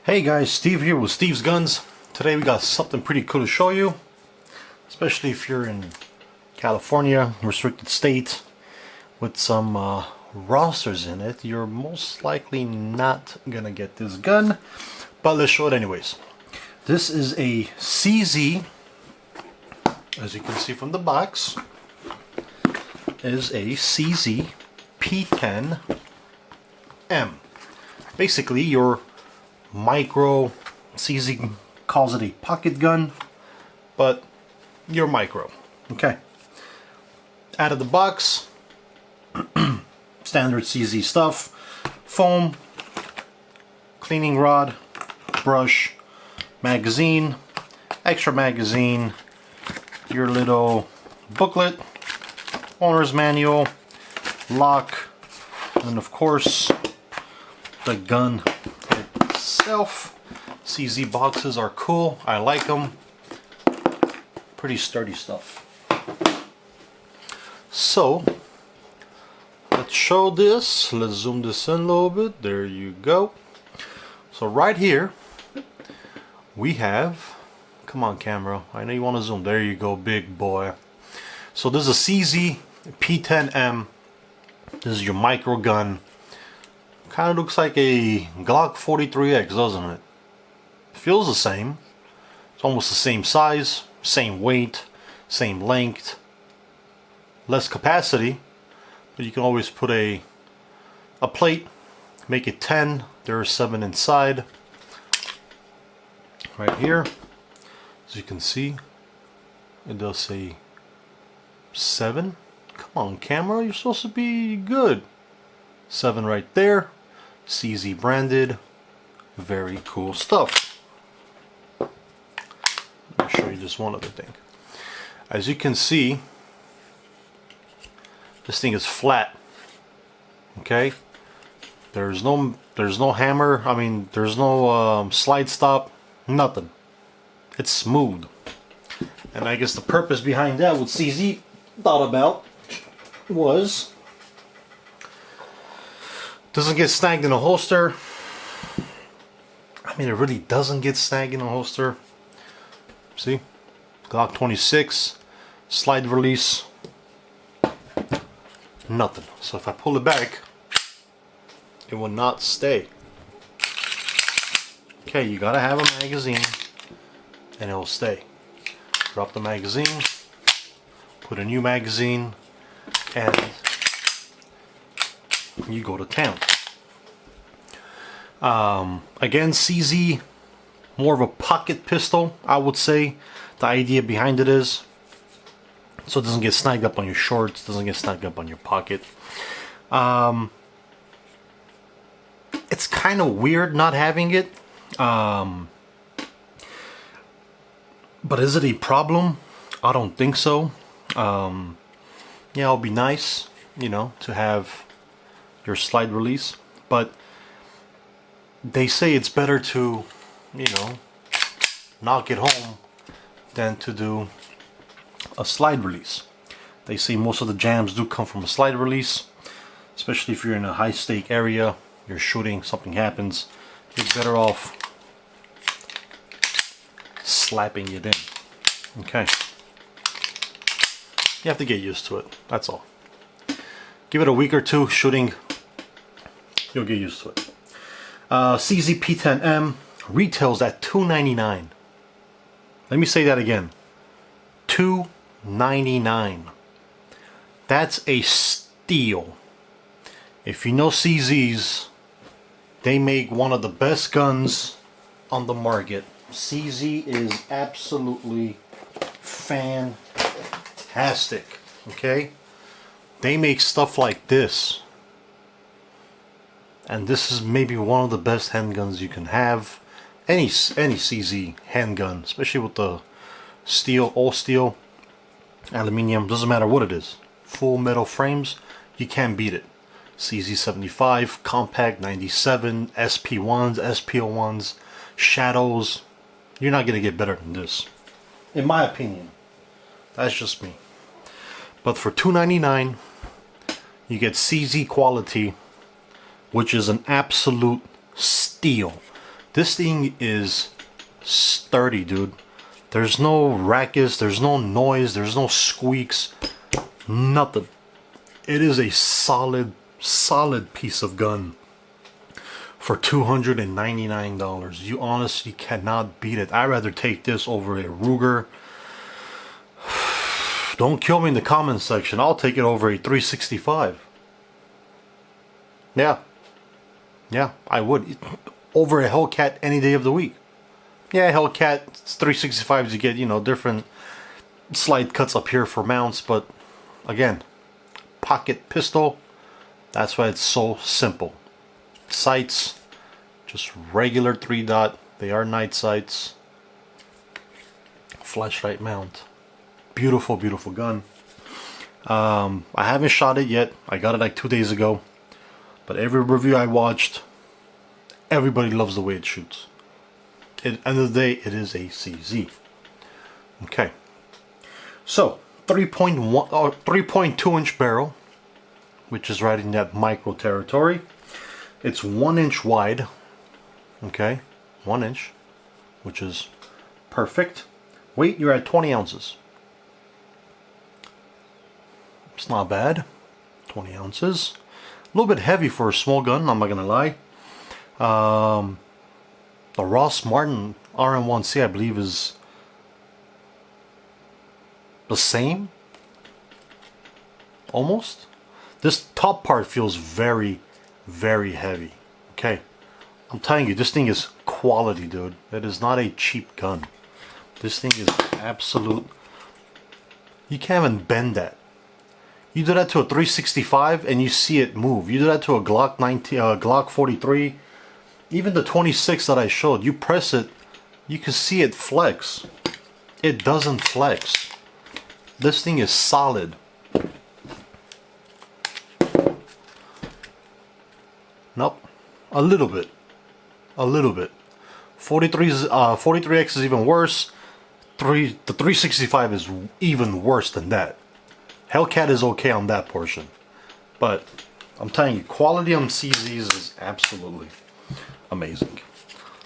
Hey guys, Steve here with Steve's Guns. Today we got something pretty cool to show you, especially if you're in California, restricted state, with some rosters in it. You're most likely not gonna get this gun, but let's show it anyways. This is a CZ, as you can see from the box, is a CZ P10-M. Basically your micro. CZ calls it a pocket gun, but you're micro. Okay. Out of the box, standard CZ stuff: foam, cleaning rod, brush, magazine, extra magazine, your little booklet, owner's manual, lock, and of course the gun itself. CZ boxes are cool. I like them. Pretty sturdy stuff. So let's show this. Let's zoom this in a little bit. There you go. So right here we have, come on camera, I know you want to zoom. There you go, big boy. So this is a CZ P10-M. This is your micro gun. Kind of looks like a Glock 43X, doesn't it? Feels the same. It's almost the same size, same weight, same length, less capacity, but you can always put a plate, make it 10. There are 7 inside. Right here, as you can see, it does say 7. Come on camera, you're supposed to be good. 7 right there. CZ branded. Very cool stuff. Let me show you just one other thing. As you can see, this thing is flat. Okay, there's no hammer. I mean, there's no slide stop. Nothing. It's smooth. And I guess the purpose behind that, what CZ thought about, was doesn't get snagged in a holster. I mean, it really doesn't get snagged in a holster. See, Glock 26, slide release, nothing. So if I pull it back, it will not stay. Okay, you gotta have a magazine and it will stay. Drop the magazine, put a new magazine, and you go to town. Again, CZ, more of a pocket pistol, I would say. The idea behind it is so it doesn't get snagged up on your shorts, doesn't get snagged up on your pocket. It's kind of weird not having it, but is it a problem? I don't think so. Yeah, it'll be nice, you know, to have your slide release, but they say it's better to, you know, knock it home than to do a slide release. They say most of the jams do come from a slide release, especially if you're in a high stake area, you're shooting, something happens, you're better off slapping it in. Okay, you have to get used to it, that's all. Give it a week or two shooting, you'll get used to it. CZ P10-M retails at $299. Let me say that again, $299. That's a steal. If you know CZs, they make one of the best guns on the market. CZ is absolutely fantastic. Okay, they make stuff like this, and this is maybe one of the best handguns you can have. Any CZ handgun, especially with the steel, all steel, aluminium, doesn't matter what it is, full metal frames, you can't beat it. CZ 75, compact 97, SP1s, SP01s, shadows, you're not gonna get better than this, in my opinion. That's just me. But for $299, you get CZ quality, which is an absolute steal. This thing is sturdy, dude. There's no rackets, there's no noise, there's no squeaks, nothing. It is a solid piece of gun for $299. You honestly cannot beat it. I'd rather take this over a Ruger. Don't kill me in the comments section. I'll take it over a 365. Yeah, I would. Over a Hellcat any day of the week. Yeah, Hellcat 365s, you get, you know, different slide cuts up here for mounts, but again, pocket pistol, that's why it's so simple. Sights, just regular 3-dot, they are night sights. Flashlight mount. Beautiful, beautiful gun. I haven't shot it yet. I got it like 2 days ago. But every review I watched, everybody loves the way it shoots. At the end of the day, it is a CZ. Okay. So, 3.2 inch barrel, which is right in that micro territory. It's 1 inch wide. Okay. 1 inch, which is perfect. Weight, you're at 20 ounces. It's not bad. 20 ounces. A little bit heavy for a small gun, I'm not gonna lie. The Ross Martin RM1C, I believe, is the same. Almost. This top part feels very, very heavy. Okay. I'm telling you, this thing is quality, dude. It is not a cheap gun. This thing is absolute. You can't even bend that. You do that to a 365 and you see it move. You do that to a Glock 19, Glock 43, even the 26 that I showed. You press it, you can see it flex. It doesn't flex. This thing is solid. Nope, a little bit, a little bit. 43X is even worse. The 365 is even worse than that. Hellcat is okay on that portion, but I'm telling you, quality on CZs is absolutely amazing.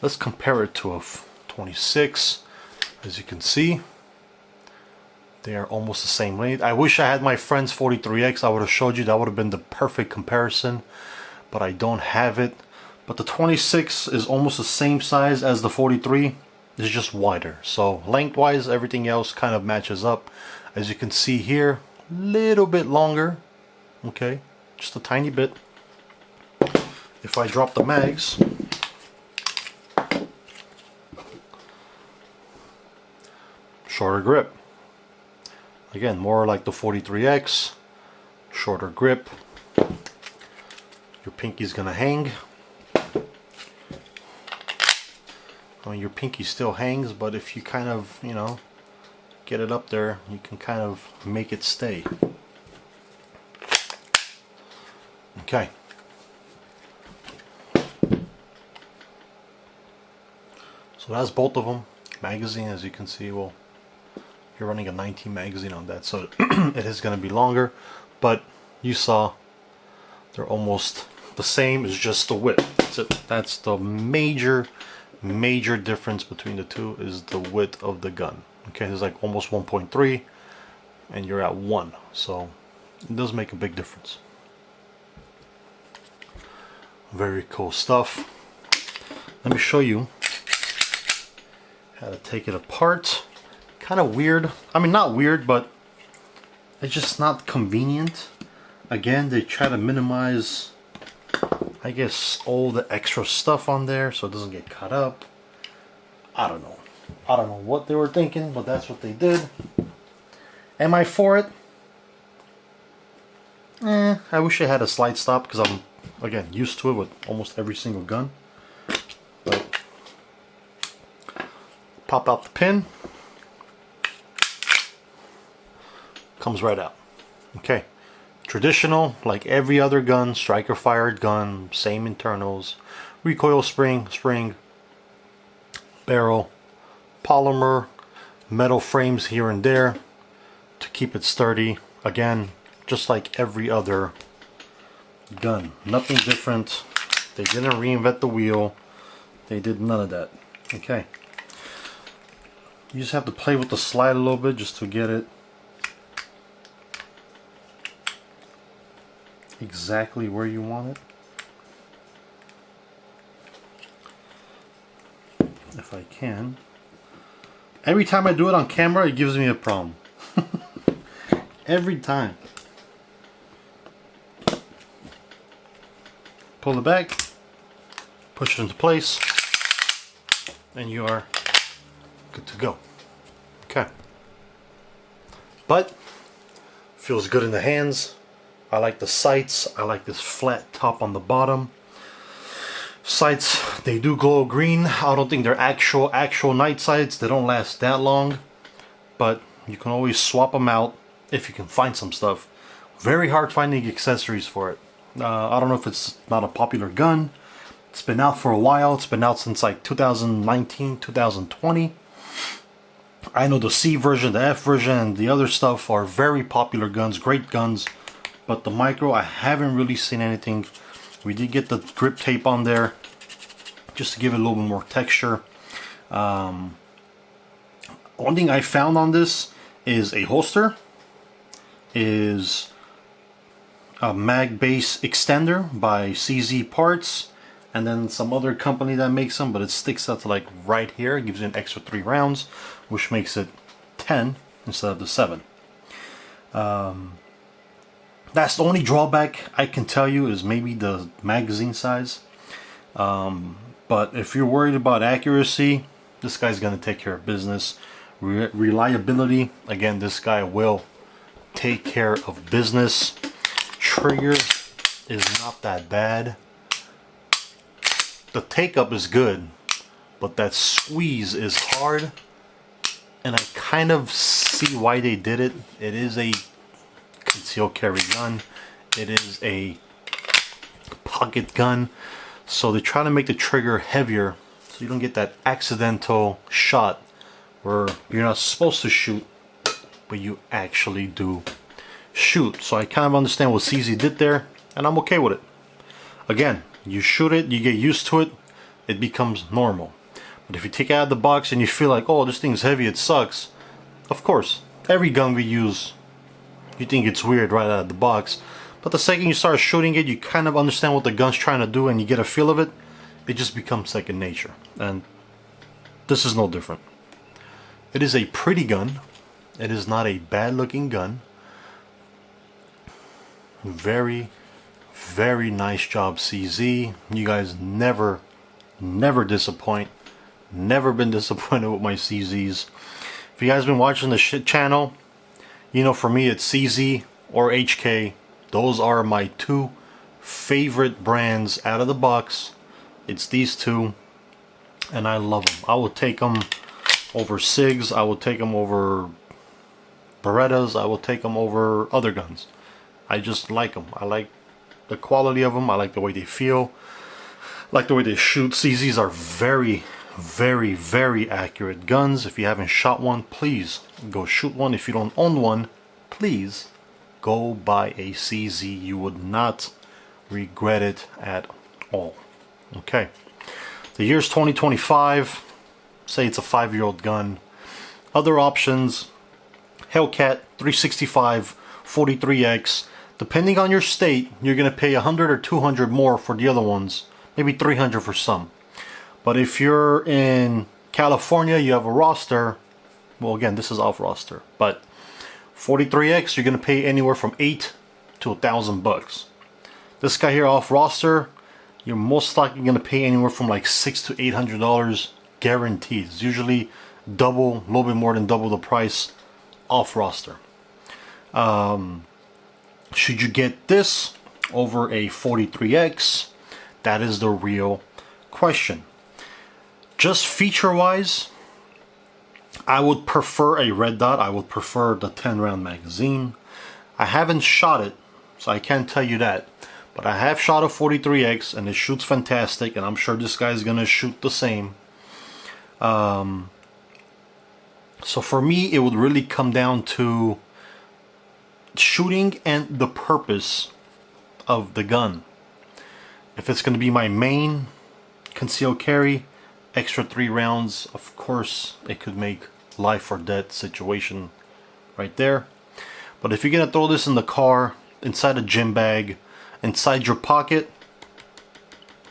Let's compare it to a 26. As you can see, they are almost the same length. I wish I had my friend's 43X. I would have showed you. That would have been the perfect comparison, but I don't have it. But the 26 is almost the same size as the 43. It's just wider. So lengthwise, everything else kind of matches up. As you can see here, little bit longer. Okay, just a tiny bit. If I drop the mags, shorter grip. Again, more like the 43X, shorter grip. Your pinky's gonna hang. I mean, your pinky still hangs, but if you kind of, you know, get it up there, you can kind of make it stay. Okay. So that's both of them. Magazine, as you can see, well, you're running a 19 magazine on that, so it is going to be longer, but you saw they're almost the same. It's just the width. That's it. That's the major difference between the two, is the width of the gun. Okay, there's like almost 1.3 and you're at 1, so it does make a big difference. Very cool stuff. Let me show you how to take it apart. Kind of weird. I mean, not weird, but it's just not convenient. Again, they try to minimize, I guess, all the extra stuff on there so it doesn't get cut up. I don't know. I don't know what they were thinking, but that's what they did. Am I for it? I wish I had a slide stop, because I'm, again, used to it with almost every single gun. But pop out the pin. Comes right out. Okay. Traditional, like every other gun, striker fired gun, same internals, recoil spring, barrel, polymer, metal frames here and there to keep it sturdy. Again, just like every other gun, nothing different. They didn't reinvent the wheel. They did none of that. Okay. You just have to play with the slide a little bit just to get it exactly where you want it. If I can. Every time I do it on camera, it gives me a problem. Every time. Pull it back, push it into place, and you are good to go. Okay. But feels good in the hands. I like the sights. I like this flat top on the bottom. Sights, they do glow green. I don't think they're actual night sights. They don't last that long, but you can always swap them out if you can find some stuff. Very hard finding accessories for it. I don't know if it's not a popular gun. It's been out for a while. It's been out since like 2019, 2020. I know the C version, the F version, and the other stuff are very popular guns, great guns. But the micro, I haven't really seen anything. We did get the grip tape on there just to give it a little bit more texture. One thing I found on this is a holster, is a mag base extender by CZ Parts, and then some other company that makes them, but it sticks out to like right here. It gives you an extra 3 rounds, which makes it 10 instead of the 7. That's the only drawback I can tell you, is maybe the magazine size. But if you're worried about accuracy, this guy's gonna take care of business. Reliability, again, this guy will take care of business. Trigger is not that bad. The take up is good, but that squeeze is hard, and I kind of see why they did it. It is a concealed carry gun. It is a pocket gun, so they try to make the trigger heavier so you don't get that accidental shot where you're not supposed to shoot, but you actually do shoot. So I kind of understand what CZ did there, and I'm okay with it. Again, you shoot it, you get used to it, it becomes normal. But if you take it out of the box and you feel like, oh, this thing's heavy, it sucks, of course, every gun we use, you think it's weird right out of the box. But the second you start shooting it, you kind of understand what the gun's trying to do and you get a feel of it, it just becomes second nature. And this is no different. It is a pretty gun. It is not a bad looking gun. Very, very nice job, CZ. You guys never disappoint. Never been disappointed with my CZs. If you guys been watching the channel, you know, for me it's CZ or HK. Those are my 2 favorite brands out of the box. It's these 2, and I love them. I will take them over SIGs. I will take them over Berettas. I will take them over other guns. I just like them. I like the quality of them. I like the way they feel. I like the way they shoot. CZs are very, very, very accurate guns. If you haven't shot one, please go shoot one. If you don't own one, please go buy a CZ. You would not regret it at all. Okay. The year's 2025. Say it's a 5-year-old gun. Other options: Hellcat 365 43X. Depending on your state, you're gonna pay 100 or 200 more for the other ones. Maybe 300 for some. But if you're in California, you have a roster. Well, again, this is off roster, but 43X, you're gonna pay anywhere from $8 to $1,000. This guy here off roster, you're most likely gonna pay anywhere from like $600 to $800 guaranteed. It's usually double, a little bit more than double the price off roster. Should you get this over a 43X? That is the real question. Just feature-wise, I would prefer a red dot. I would prefer the 10-round magazine. I haven't shot it, so I can't tell you that. But I have shot a 43X, and it shoots fantastic, and I'm sure this guy's gonna shoot the same. So for me, it would really come down to shooting and the purpose of the gun. If it's going to be my main concealed carry, extra 3 rounds, of course it could make life or death situation right there. But if you're gonna throw this in the car, inside a gym bag, inside your pocket,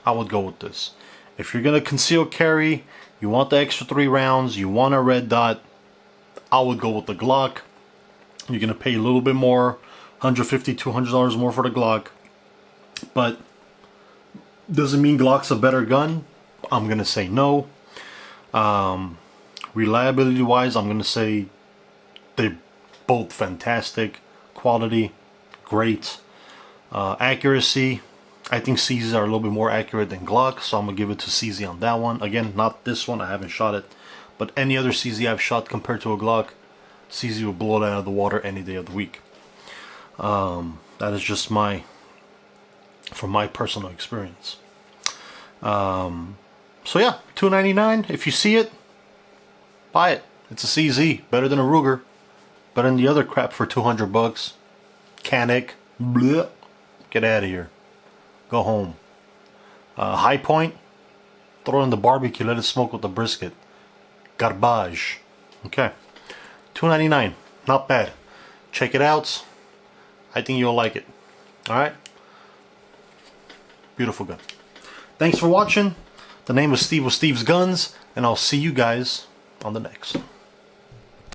I would go with this. If you're gonna conceal carry, you want the extra 3 rounds, you want a red dot, I would go with the Glock. You're gonna pay a little bit more, $150, $200 more for the Glock, but doesn't mean Glock's a better gun. I'm gonna say no. Reliability wise, I'm gonna say they're both fantastic. Quality, great. Accuracy, I think CZs are a little bit more accurate than Glock, so I'm gonna give it to CZ on that one. Again, not this one, I haven't shot it, but any other CZ I've shot compared to a Glock, CZ will blow it out of the water any day of the week. That is just from my personal experience. So yeah, $2.99. If you see it, buy it. It's a CZ, better than a Ruger, better than the other crap for 200 bucks. Canic, bleh. Get out of here. Go home. High Point, throw it in the barbecue, let it smoke with the brisket. Garbage. Okay, $2.99, not bad. Check it out. I think you'll like it. Alright? Beautiful gun. Thanks for watching. The name is Steve with Steve's Guns, and I'll see you guys on the next.